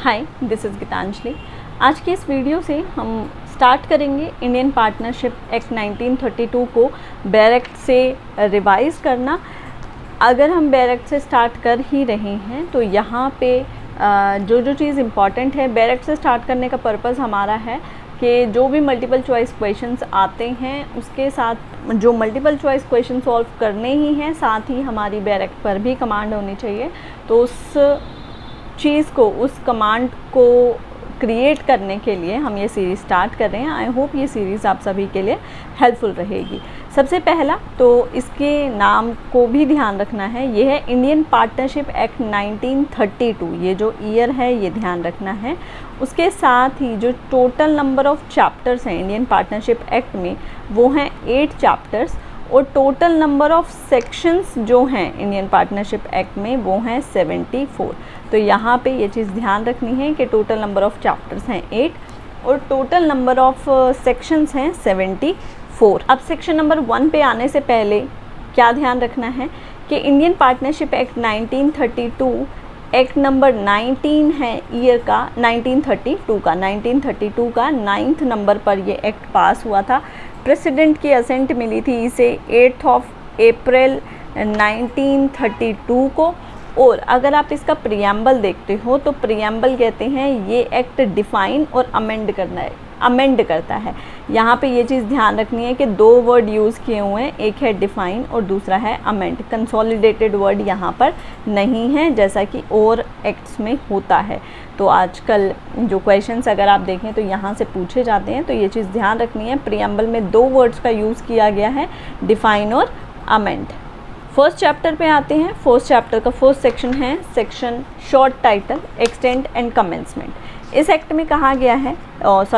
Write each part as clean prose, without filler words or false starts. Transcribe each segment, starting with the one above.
Hi, this is Geetanjali. आज की इस वीडियो से हम स्टार्ट करेंगे इंडियन पार्टनरशिप एक्ट 1932 को बेयर एक्ट से रिवाइज़ करना। अगर हम बेयर एक्ट से स्टार्ट कर ही रहे हैं तो यहाँ पे जो चीज़ इम्पॉर्टेंट है, बेयर एक्ट से स्टार्ट करने का पर्पज़ हमारा है कि जो भी मल्टीपल चॉइस क्वेश्चंस आते हैं उसके साथ जो मल्टीपल चॉइस क्वेश्चन सॉल्व करने ही हैं, साथ ही हमारी बेयर एक्ट पर भी कमांड होनी चाहिए। तो उस चीज़ को, उस कमांड को क्रिएट करने के लिए हम ये सीरीज़ स्टार्ट कर रहे हैं। आई होप ये सीरीज़ आप सभी के लिए हेल्पफुल रहेगी। सबसे पहला तो इसके नाम को भी ध्यान रखना है, ये है इंडियन पार्टनरशिप एक्ट 1932। ये जो ईयर है ये ध्यान रखना है। उसके साथ ही जो टोटल नंबर ऑफ चैप्टर्स हैं इंडियन पार्टनरशिप एक्ट में वो हैं 8 चैप्टर्स, और टोटल नंबर ऑफ सेक्शंस जो हैं इंडियन पार्टनरशिप एक्ट में वो हैं 74। तो यहाँ पे ये चीज़ ध्यान रखनी है कि टोटल नंबर ऑफ चैप्टर्स हैं 8 और टोटल नंबर ऑफ सेक्शंस हैं 74। अब सेक्शन नंबर 1 पे आने से पहले क्या ध्यान रखना है कि Indian partnership act 1932 act number 19 है ईयर का 1932 का 9th नंबर पर ये एक्ट पास हुआ था। प्रेसिडेंट की असेंट मिली थी इसे 8 अप्रैल 1932 को। और अगर आप इसका प्रियम्बल देखते हो तो प्रियम्बल कहते हैं ये एक्ट डिफ़ाइन और अमेंड करता है। यहाँ पे ये चीज़ ध्यान रखनी है कि 2 वर्ड यूज़ किए हुए हैं, एक है डिफ़ाइन और दूसरा है अमेंड। कंसोलिडेटेड वर्ड यहाँ पर नहीं है जैसा कि और एक्ट्स में होता है। तो आजकल जो क्वेश्चंस अगर आप देखें तो यहाँ से पूछे जाते हैं, तो ये चीज़ ध्यान रखनी है। प्रियम्बल में 2 वर्ड्स का यूज़ किया गया है, डिफ़ाइन और अमेंड। फर्स्ट चैप्टर पे आते हैं। फर्स्ट चैप्टर का फर्स्ट सेक्शन है section short title extent and commencement. इस एक्ट में कहा गया है,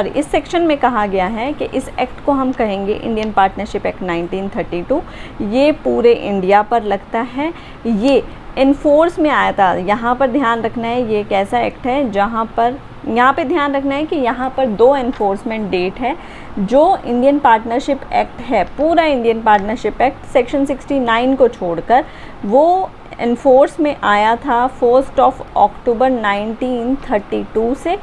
इस सेक्शन में कहा गया है कि इस एक्ट को हम कहेंगे इंडियन पार्टनरशिप एक्ट 1932। ये पूरे इंडिया पर लगता है, ये इन्फोर्स में आया था। यहाँ पर ध्यान रखना है ये एक ऐसा एक्ट है जहाँ पर यहाँ पे ध्यान रखना है कि यहाँ पर 2 एनफोर्समेंट डेट है। जो इंडियन पार्टनरशिप एक्ट है, पूरा इंडियन पार्टनरशिप एक्ट सेक्शन 69 को छोड़कर, वो एनफोर्स में आया था 1 अक्टूबर 1932 से,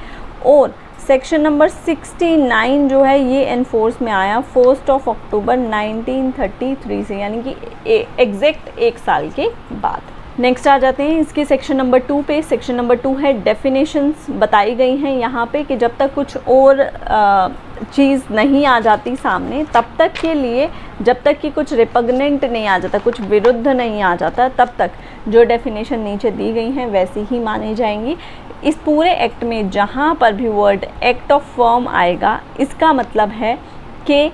और सेक्शन नंबर 69 जो है ये एनफोर्स में आया 1 अक्टूबर 1933 से, यानी कि एग्जैक्ट 1 साल के बाद। नेक्स्ट आ जाते हैं इसके सेक्शन नंबर 2 पे। सेक्शन नंबर 2 है डेफिनेशंस बताई गई हैं यहाँ पे कि जब तक कुछ और चीज़ नहीं आ जाती सामने, तब तक के लिए, जब तक कि कुछ रिपग्नेंट नहीं आ जाता, कुछ विरुद्ध नहीं आ जाता, तब तक जो डेफिनेशन नीचे दी गई हैं वैसी ही मानी जाएंगी। इस पूरे एक्ट में जहाँ पर भी वर्ड एक्ट ऑफ फर्म आएगा, इसका मतलब है कि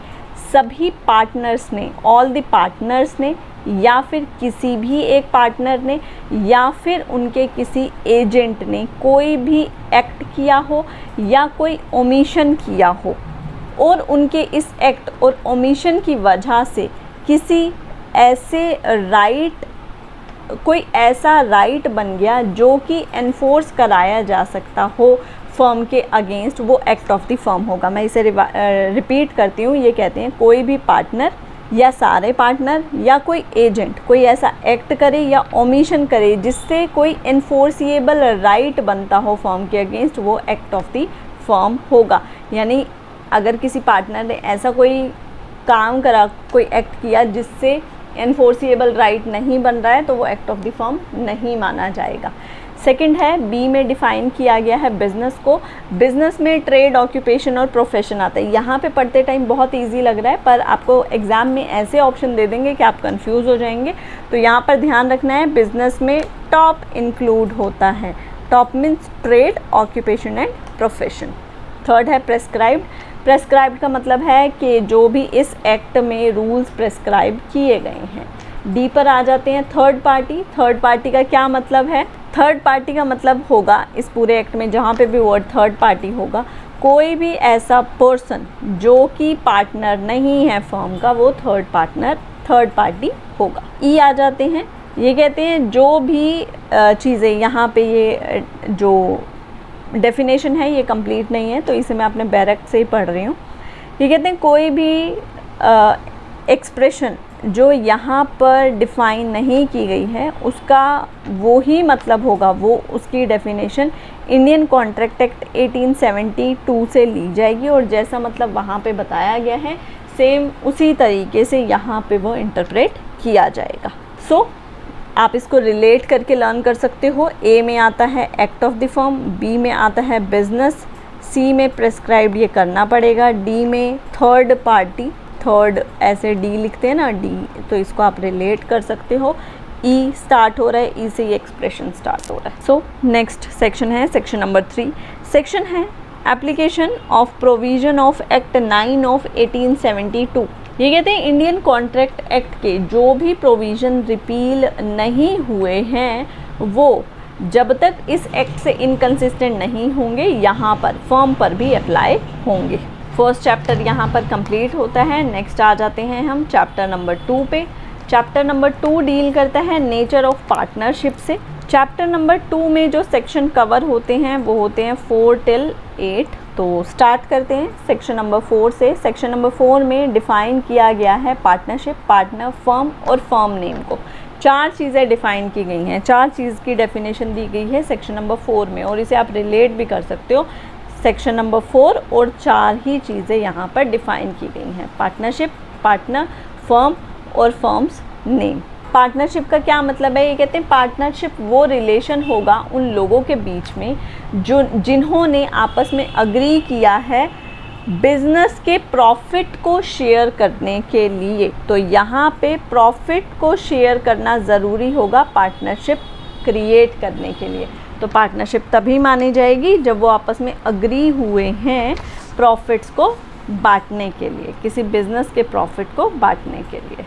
सभी पार्टनर्स ने, ऑल द पार्टनर्स ने, या फिर किसी भी एक पार्टनर ने या फिर उनके किसी एजेंट ने कोई भी एक्ट किया हो या कोई ओमिशन किया हो, और उनके इस एक्ट और ओमिशन की वजह से कोई ऐसा राइट बन गया जो कि एनफोर्स कराया जा सकता हो फर्म के अगेंस्ट, वो एक्ट ऑफ द फर्म होगा। मैं इसे रिपीट करती हूँ। ये कहते हैं कोई भी पार्टनर या सारे पार्टनर या कोई एजेंट कोई ऐसा एक्ट करे या ओमिशन करे जिससे कोई एनफोर्सिएबल राइट बनता हो फर्म के अगेंस्ट, वो एक्ट ऑफ द फर्म होगा। यानी अगर किसी पार्टनर ने ऐसा कोई काम करा, कोई एक्ट किया जिससे एनफोर्सिएबल राइट नहीं बन रहा है, तो वो एक्ट ऑफ द फर्म नहीं माना जाएगा। सेकंड है, बी में डिफ़ाइन किया गया है बिज़नेस को। बिज़नेस में ट्रेड, ऑक्यूपेशन और प्रोफेशन आता है। यहाँ पे पढ़ते टाइम बहुत इजी लग रहा है, पर आपको एग्ज़ाम में ऐसे ऑप्शन दे देंगे कि आप कंफ्यूज हो जाएंगे। तो यहाँ पर ध्यान रखना है, बिज़नेस में टॉप इंक्लूड होता है। Top means trade, occupation and profession. Third है प्रेस्क्राइब्ड। प्रेस्क्राइब्ड का मतलब है कि जो भी इस एक्ट में रूल्स प्रेस्क्राइब किए गए हैं। डी पर आ जाते हैं थर्ड पार्टी। थर्ड पार्टी का क्या मतलब है? थर्ड पार्टी का मतलब होगा इस पूरे एक्ट में जहाँ पे भी वर्ड थर्ड पार्टी होगा, कोई भी ऐसा पर्सन जो कि पार्टनर नहीं है फर्म का, वो थर्ड पार्टी होगा। ई आ जाते हैं। ये कहते हैं जो भी चीज़ें यहाँ पे, ये जो डेफिनेशन है ये कंप्लीट नहीं है तो इसे मैं अपने बेयर एक्ट से ही पढ़ रही हूँ। ये कहते हैं कोई भी एक्सप्रेशन जो यहाँ पर डिफ़ाइन नहीं की गई है उसका वो ही मतलब होगा, वो उसकी डेफिनेशन इंडियन कॉन्ट्रैक्ट एक्ट 1872 से ली जाएगी और जैसा मतलब वहाँ पे बताया गया है सेम उसी तरीके से यहाँ पे वो इंटरप्रेट किया जाएगा। सो आप इसको रिलेट करके लर्न कर सकते हो। ए में आता है act of the firm, B में आता है बिजनेस, सी में प्रेस्क्राइब्ड ये करना पड़ेगा, डी में थर्ड पार्टी, थर्ड ऐसे डी लिखते हैं ना डी, तो इसको आप रिलेट कर सकते हो। ई स्टार्ट हो रहा है, ई से ये एक्सप्रेशन स्टार्ट हो रहा है। सो नेक्स्ट सेक्शन है सेक्शन नंबर 3। सेक्शन है application of provision of act 9 of 1872। ये कहते हैं इंडियन कॉन्ट्रैक्ट एक्ट के जो भी प्रोविज़न रिपील नहीं हुए हैं वो जब तक इस एक्ट से इनकंसिस्टेंट नहीं होंगे यहाँ पर फर्म पर भी अप्लाई होंगे। फर्स्ट चैप्टर यहाँ पर कंप्लीट होता है। नेक्स्ट आ जाते हैं हम चैप्टर नंबर 2 पे। चैप्टर नंबर 2 डील करता है नेचर ऑफ पार्टनरशिप से। चैप्टर नंबर 2 में जो सेक्शन कवर होते हैं वो होते हैं 4 till 8। तो स्टार्ट करते हैं सेक्शन नंबर 4 से। सेक्शन नंबर 4 में डिफ़ाइन किया गया है पार्टनरशिप, पार्टनर, फर्म और फर्म नेम को। 4 चीज़ें डिफ़ाइन की गई हैं, 4 चीज़ की डेफिनेशन दी गई है सेक्शन नंबर 4 में और इसे आप रिलेट भी कर सकते हो सेक्शन नंबर 4 और 4 ही चीज़ें यहाँ पर डिफ़ाइन की गई हैं, पार्टनरशिप, पार्टनर, फर्म और फर्म्स नेम। पार्टनरशिप का क्या मतलब है? ये कहते हैं पार्टनरशिप वो रिलेशन होगा उन लोगों के बीच में जो जिन्होंने आपस में अग्री किया है बिज़नेस के प्रॉफिट को शेयर करने के लिए। तो यहाँ पे प्रॉफिट को शेयर करना ज़रूरी होगा पार्टनरशिप क्रिएट करने के लिए। तो पार्टनरशिप तभी मानी जाएगी जब वो आपस में अग्री हुए हैं प्रॉफिट्स को बांटने के लिए, किसी बिज़नेस के प्रॉफिट को बांटने के लिए।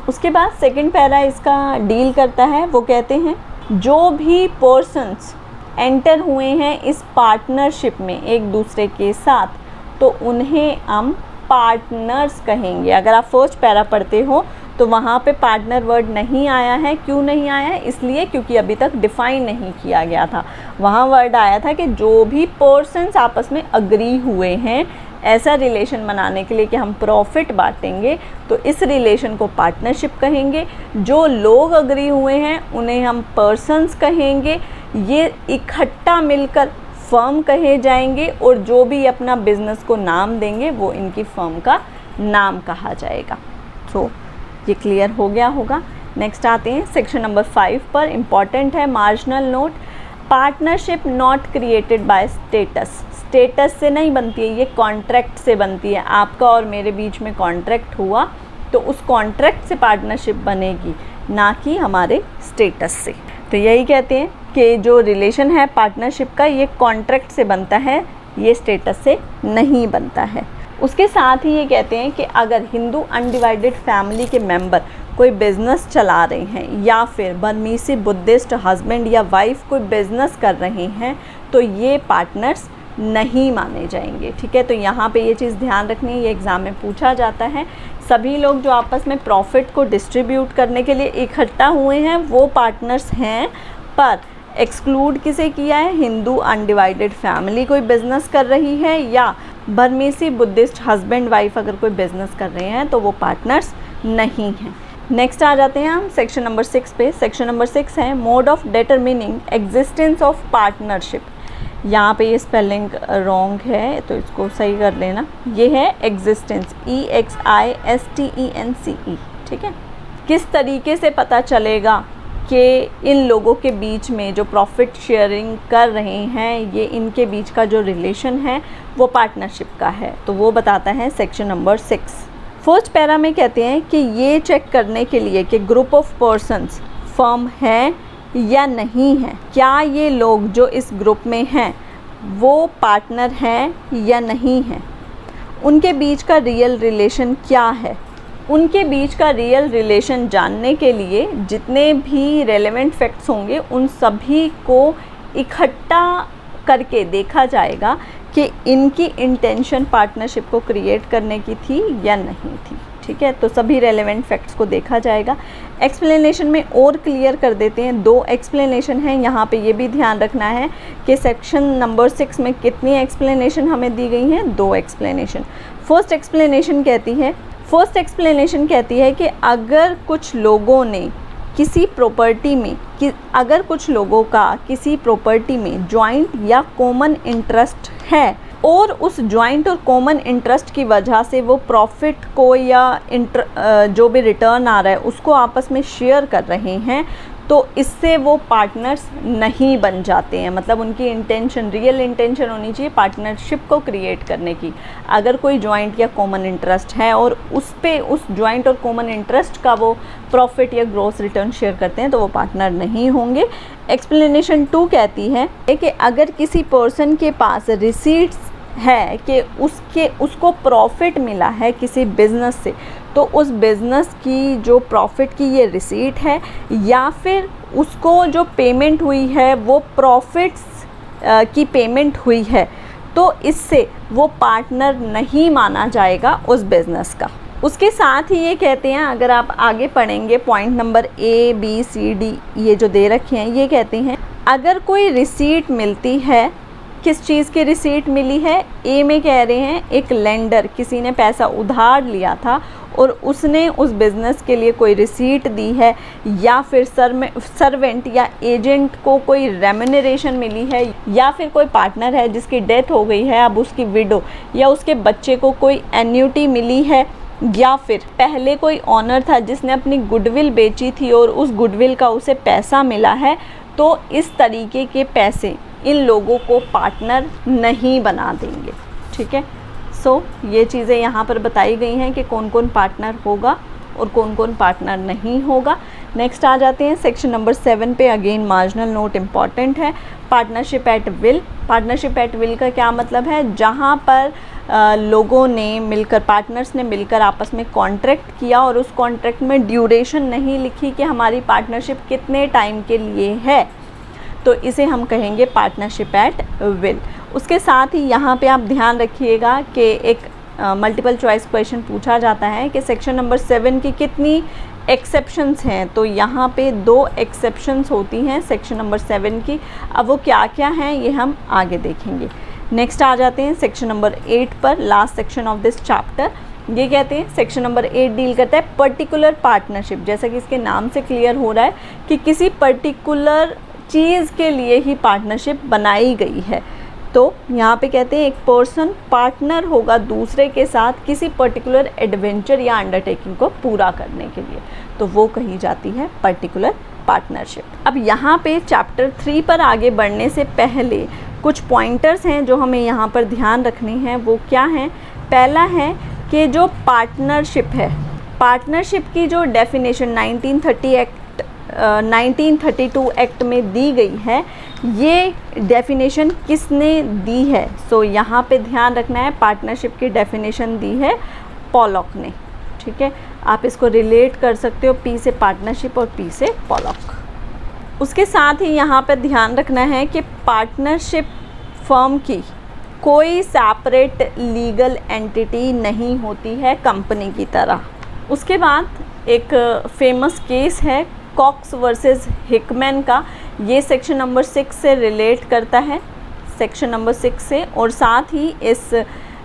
उसके बाद सेकंड पैरा इसका डील करता है, वो कहते हैं जो भी पर्सन्स एंटर हुए हैं इस पार्टनरशिप में एक दूसरे के साथ तो उन्हें हम पार्टनर्स कहेंगे। अगर आप फर्स्ट पैरा पढ़ते हो तो वहाँ पे पार्टनर वर्ड नहीं आया है। क्यों नहीं आया है? इसलिए क्योंकि अभी तक डिफ़ाइन नहीं किया गया था। वहाँ वर्ड आया था कि जो भी पर्सन्स आपस में अग्री हुए हैं ऐसा रिलेशन बनाने के लिए कि हम प्रॉफिट बांटेंगे, तो इस रिलेशन को पार्टनरशिप कहेंगे। जो लोग अग्री हुए हैं उन्हें हम पर्सन्स कहेंगे। ये इकट्ठा मिलकर फर्म कहे जाएंगे और जो भी अपना बिज़नेस को नाम देंगे वो इनकी फर्म का नाम कहा जाएगा। तो ये क्लियर हो गया होगा। नेक्स्ट आते हैं सेक्शन नंबर 5 पर। इम्पॉर्टेंट है marginal note, partnership not created by status. Status से नहीं बनती है, ये कॉन्ट्रैक्ट से बनती है। आपका और मेरे बीच में कॉन्ट्रैक्ट हुआ तो उस कॉन्ट्रैक्ट से पार्टनरशिप बनेगी, ना कि हमारे स्टेटस से। तो यही कहते हैं कि जो रिलेशन है पार्टनरशिप का ये कॉन्ट्रैक्ट से बनता है, ये स्टेटस से नहीं बनता है। उसके साथ ही ये कहते हैं कि अगर हिंदू अनडिवाइडेड फैमिली के मेंबर कोई बिज़नेस चला रहे हैं या फिर बर्मीसी बुद्धिस्ट हस्बैंड या वाइफ कोई बिज़नेस कर रहे हैं तो ये पार्टनर्स नहीं माने जाएंगे। ठीक है, तो यहाँ पे ये चीज़ ध्यान रखनी है, ये एग्ज़ाम में पूछा जाता है। सभी लोग जो आपस में प्रॉफिट को डिस्ट्रीब्यूट करने के लिए इकट्ठा हुए हैं वो पार्टनर्स हैं, पर एक्सक्लूड किसे किया है? हिंदू अनडिवाइडेड फैमिली कोई बिज़नेस कर रही है या बर्मीसी बुद्धिस्ट हस्बैंड वाइफ अगर कोई बिज़नेस कर रहे हैं तो वो पार्टनर्स नहीं हैं। नेक्स्ट आ जाते हैं हम सेक्शन नंबर 6 पे। सेक्शन नंबर 6 है mode of determining existence of partnership. यहाँ पे ये स्पेलिंग रॉन्ग है तो इसको सही कर लेना। ये है एग्जिस्टेंस, EXISTENCE। ठीक है, किस तरीके से पता चलेगा कि इन लोगों के बीच में जो प्रॉफिट शेयरिंग कर रहे हैं ये इनके बीच का जो रिलेशन है वो पार्टनरशिप का है, तो वो बताता है सेक्शन नंबर 6। फर्स्ट पैरा में कहते हैं कि ये चेक करने के लिए कि ग्रुप ऑफ पर्सन्स फर्म है या नहीं है, क्या ये लोग जो इस ग्रुप में हैं वो पार्टनर हैं या नहीं हैं, उनके बीच का रियल रिलेशन क्या है। उनके बीच का रियल रिलेशन जानने के लिए जितने भी रेलेवेंट फैक्ट्स होंगे उन सभी को इकट्ठा करके देखा जाएगा कि इनकी इंटेंशन पार्टनरशिप को क्रिएट करने की थी या नहीं थी। ठीक है, तो सभी रेलेवेंट फैक्ट्स को देखा जाएगा। एक्सप्लेनेशन में और क्लियर कर देते हैं, 2 एक्सप्लेनेशन हैं यहाँ पे, ये भी ध्यान रखना है कि सेक्शन नंबर 6 में कितनी एक्सप्लेनेशन हमें दी गई हैं, 2 एक्सप्लेनेशन। फर्स्ट एक्सप्लेनेशन कहती है फर्स्ट एक्सप्लेनेशन कहती है कि अगर कुछ लोगों ने किसी प्रॉपर्टी में अगर कुछ लोगों का किसी प्रॉपर्टी में जॉइंट या कॉमन इंटरेस्ट है और उस जॉइंट और कॉमन इंटरेस्ट की वजह से वो प्रॉफिट को या जो भी रिटर्न आ रहा है उसको आपस में शेयर कर रहे हैं, तो इससे वो पार्टनर्स नहीं बन जाते हैं। मतलब उनकी इंटेंशन, रियल इंटेंशन होनी चाहिए पार्टनरशिप को क्रिएट करने की। अगर कोई जॉइंट या कॉमन इंटरेस्ट है और उस जॉइंट और कॉमन इंटरेस्ट का वो प्रॉफिट या ग्रॉस रिटर्न शेयर करते हैं तो वो पार्टनर नहीं होंगे। एक्सप्लेनेशन 2 कहती है कि अगर किसी पर्सन के पास रिसीट्स है कि उसको प्रॉफिट मिला है किसी बिज़नेस से, तो उस बिज़नेस की जो प्रॉफिट की ये रिसीट है या फिर उसको जो पेमेंट हुई है वो प्रॉफिट्स की पेमेंट हुई है, तो इससे वो पार्टनर नहीं माना जाएगा उस बिज़नेस का। उसके साथ ही ये कहते हैं, अगर आप आगे पढ़ेंगे point number A, B, C, D ये जो दे रखे हैं, ये कहते हैं अगर कोई रिसीट मिलती है, किस चीज़ की रिसीट मिली है? ए में कह रहे हैं एक लेंडर, किसी ने पैसा उधार लिया था और उसने उस बिज़नेस के लिए कोई रिसीट दी है, या फिर सर्वेंट या एजेंट को कोई रेम्यूनरेशन मिली है, या फिर कोई पार्टनर है जिसकी डेथ हो गई है, अब उसकी विडो या उसके बच्चे को कोई एन्युटी मिली है, या फिर पहले कोई ऑनर था जिसने अपनी गुडविल बेची थी और उस गुडविल का उसे पैसा मिला है, तो इस तरीके के पैसे इन लोगों को पार्टनर नहीं बना देंगे। ठीक है, सो ये चीज़ें यहाँ पर बताई गई हैं कि कौन कौन पार्टनर होगा और कौन कौन पार्टनर नहीं होगा। नेक्स्ट आ जाते हैं सेक्शन नंबर 7 पे। अगेन मार्जिनल नोट इम्पॉर्टेंट है। Partnership at will. Partnership at will का क्या मतलब है? जहाँ पर लोगों ने मिलकर, पार्टनर्स ने मिलकर आपस में कॉन्ट्रैक्ट किया और उस कॉन्ट्रैक्ट में ड्यूरेशन नहीं लिखी कि हमारी पार्टनरशिप कितने टाइम के लिए है, तो इसे हम कहेंगे पार्टनरशिप एट विल। उसके साथ ही यहाँ पे आप ध्यान रखिएगा कि एक मल्टीपल चॉइस क्वेश्चन पूछा जाता है कि सेक्शन नंबर 7 की कितनी एक्सेप्शंस हैं, तो यहाँ पे 2 एक्सेप्शंस होती हैं सेक्शन नंबर 7 की। अब वो क्या क्या हैं ये हम आगे देखेंगे। नेक्स्ट आ जाते हैं सेक्शन नंबर 8 पर, last section of this chapter. ये कहते हैं सेक्शन नंबर 8 डील करता है पर्टिकुलर पार्टनरशिप। जैसा कि इसके नाम से क्लियर हो रहा है कि किसी पर्टिकुलर चीज़ के लिए ही पार्टनरशिप बनाई गई है। तो यहाँ पे कहते हैं एक पर्सन पार्टनर होगा दूसरे के साथ किसी पर्टिकुलर एडवेंचर या अंडरटेकिंग को पूरा करने के लिए, तो वो कही जाती है पर्टिकुलर पार्टनरशिप। अब यहाँ पे चैप्टर 3 पर आगे बढ़ने से पहले कुछ पॉइंटर्स हैं जो हमें यहाँ पर ध्यान रखने हैं। वो क्या हैं? पहला है कि जो पार्टनरशिप है, पार्टनरशिप की जो डेफिनेशन 1932 एक्ट में दी गई है, ये डेफिनेशन किसने दी है? सो यहाँ पे ध्यान रखना है, पार्टनरशिप की डेफिनेशन दी है पॉलॉक ने। ठीक है, आप इसको रिलेट कर सकते हो पी से पार्टनरशिप और पी से पॉलॉक। उसके साथ ही यहाँ पे ध्यान रखना है कि पार्टनरशिप फर्म की कोई सेपरेट लीगल एंटिटी नहीं होती है कंपनी की तरह। उसके बाद एक फेमस केस है कॉक्स वर्सेस हिकमैन का, ये सेक्शन नंबर 6 से रिलेट करता है, सेक्शन नंबर 6 से। और साथ ही इस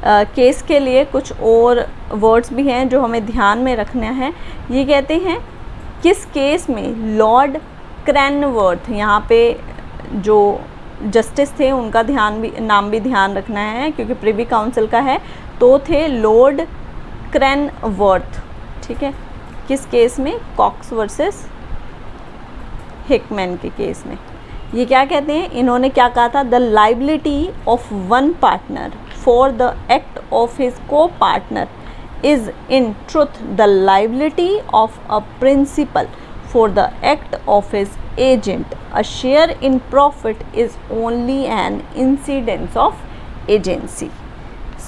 केस के लिए कुछ और वर्ड्स भी हैं जो हमें ध्यान में रखना है। ये कहते हैं किस केस में लॉर्ड क्रैनवर्थ, यहाँ पे जो जस्टिस थे उनका नाम भी ध्यान रखना है क्योंकि प्रिवी काउंसिल का है, तो थे लॉर्ड क्रैनवर्थ। ठीक है, किस केस में? कॉक्स वर्सेस हिकमैन के केस में। ये क्या कहते हैं? इन्होंने क्या कहा था? The liability of one partner for the act of his co partner is in truth the liability of a principal for the act of his agent. A share in profit is only an incidence of agency.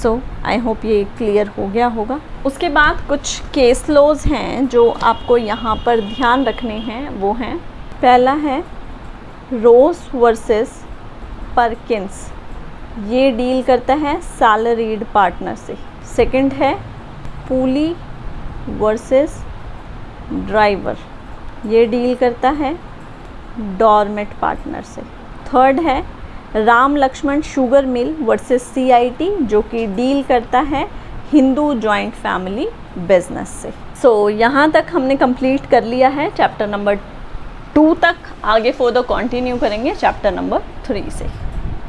So I hope ये clear हो गया होगा। उसके बाद कुछ case laws हैं जो आपको यहाँ पर ध्यान रखने हैं, वो हैं, पहला है रोस वर्सेस परकिंस, ये डील करता है सैलरीड पार्टनर से। सेकंड है पूली वर्सेस ड्राइवर, ये डील करता है डॉर्मेट पार्टनर से। थर्ड है Ram Lakshman sugar mill versus CIT, जो कि डील करता है हिंदू जॉइंट फैमिली बिजनेस से। सो यहाँ तक हमने कंप्लीट कर लिया है चैप्टर नंबर 2 तक। आगे फर्दर कंटिन्यू करेंगे चैप्टर नंबर 3 से।